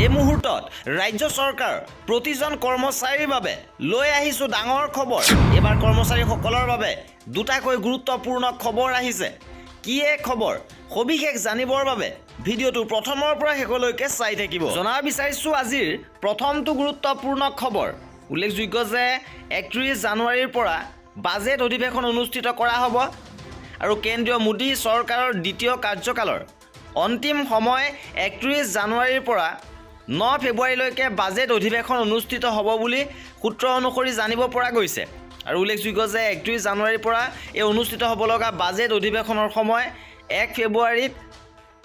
এই মুহূৰ্তত ৰাজ্য চৰকাৰ প্ৰতিজন কৰ্মচাৰীৰ বাবে লৈ আহিছোঁ ডাঙৰ খবৰ। এবাৰ কৰ্মচাৰীসকলৰ বাবে দুটাকৈ গুৰুত্বপূৰ্ণ খবৰ আহিছে। কি এই খবৰ সবিশেষ জানিবৰ বাবে ভিডিঅ'টো প্ৰথমৰ পৰা শেষলৈকে চাই থাকিব। জনাব বিচাৰিছোঁ আজিৰ প্ৰথমটো গুৰুত্বপূৰ্ণ খবৰ। উল্লেখযোগ্য যে 31 জানুৱাৰীৰ পৰা বাজেট অধিৱেশন অনুষ্ঠিত কৰা হ'ব আৰু কেন্দ্ৰীয় মোদী চৰকাৰৰ দ্বিতীয় কাৰ্যকালৰ অন্তিম সময় 31 জানুৱাৰীৰ পৰা 9 ফেব্ৰুৱাৰীলৈকে বাজেট অধিৱেশন অনুষ্ঠিত হ'ব বুলি সূত্ৰ অনুসৰি জানিব পৰা গৈছে। আৰু উল্লেখযোগ্য যে 31 জানুৱাৰীৰ পৰা এই অনুষ্ঠিত হ'ব লগা বাজেট অধিৱেশনৰ সময় 1 ফেব্ৰুৱাৰীত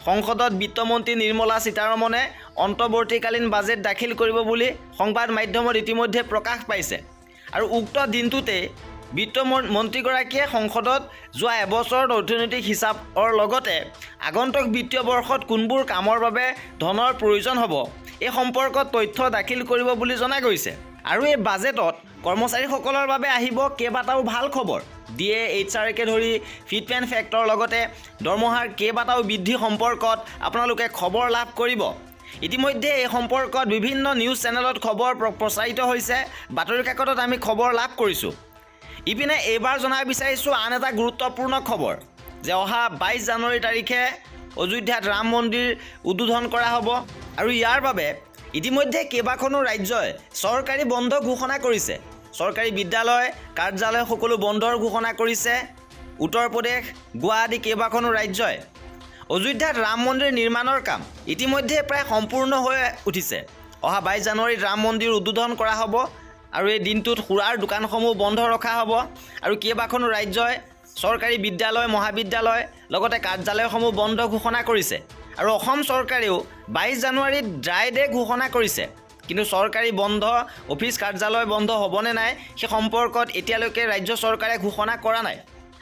সংসদত বিত্তমন্ত্ৰী নিৰ্মলা সীতাৰমণে অন্তৰ্বৰ্তীকালীন বাজেট দাখিল কৰিব বুলি সংবাদ মাধ্যমত ইতিমধ্যে প্ৰকাশ পাইছে। আৰু উক্ত দিনটোতে বিত্তমন্ত্ৰীগৰাকীয়ে সংসদত যোৱা এবছৰত অৰ্থনৈতিক হিচাপৰ লগতে আগন্তুক বিত্তীয় বৰ্ষত কোনবোৰ কামৰ বাবে ধনৰ প্ৰয়োজন হ'ব এই সম্পৰ্কত তথ্য দাখিল কৰিব বুলি জনা গৈছে। আৰু এই বাজেটত কৰ্মচাৰীসকলৰ বাবে আহিব কেইবাটাও ভাল খবৰ। দিয়ে HR-কে ধৰি ফিটমেণ্ট ফেক্টৰ লগতে দৰমহাৰ কেইবাটাও বৃদ্ধি সম্পৰ্কত আপোনালোকে খবৰ লাভ কৰিব। ইতিমধ্যে এই সম্পৰ্কত বিভিন্ন নিউজ চেনেলত খবৰ প্ৰচাৰিত হৈছে, বাতৰি কাকতত আমি খবৰ লাভ কৰিছোঁ। ইপিনে এইবাৰ জনাব বিচাৰিছোঁ আন এটা গুৰুত্বপূৰ্ণ খবৰ যে অহা 22 জানুৱাৰী তাৰিখে অযোধ্যাত ৰাম মন্দিৰ উদ্বোধন কৰা হ'ব। আৰু ইয়াৰ বাবে ইতিমধ্যে কেইবাখনো ৰাজ্যই চৰকাৰী বন্ধ ঘোষণা কৰিছে। চৰকাৰী বিদ্যালয় কাৰ্যালয় সকলো বন্ধৰ ঘোষণা কৰিছে। উত্তৰ প্ৰদেশ গোৱা আদি কেইবাখনো ৰাজ্যই অযোধ্যাত ৰাম মন্দিৰ নিৰ্মাণৰ কাম ইতিমধ্যে প্ৰায় সম্পূৰ্ণ হৈ উঠিছে। অহা 22 জানুৱাৰীত ৰাম মন্দিৰ উদ্বোধন কৰা হ'ব আৰু এই দিনটোত সুৰাৰ দোকানসমূহ বন্ধ ৰখা হ'ব। আৰু কেইবাখনো ৰাজ্যই চৰকাৰী বিদ্যালয় মহাবিদ্যালয় লগতে কাৰ্যালয়সমূহ বন্ধ ঘোষণা কৰিছে। আৰু অসম চৰকাৰেও 22 জানুৱাৰীত ড্ৰাই ডে ঘোষণা কৰিছে। কিন্তু চৰকাৰী বন্ধ অফিচ কাৰ্যালয় বন্ধ হ'বনে নাই সেই সম্পৰ্কত এতিয়ালৈকে ৰাজ্য চৰকাৰে ঘোষণা কৰা নাই।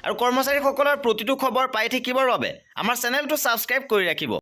আৰু কৰ্মচাৰীসকলৰ প্ৰতিটো খবৰ পাই থাকিবৰ বাবে আমাৰ চেনেলটো ছাবস্ক্ৰাইব কৰি ৰাখিব।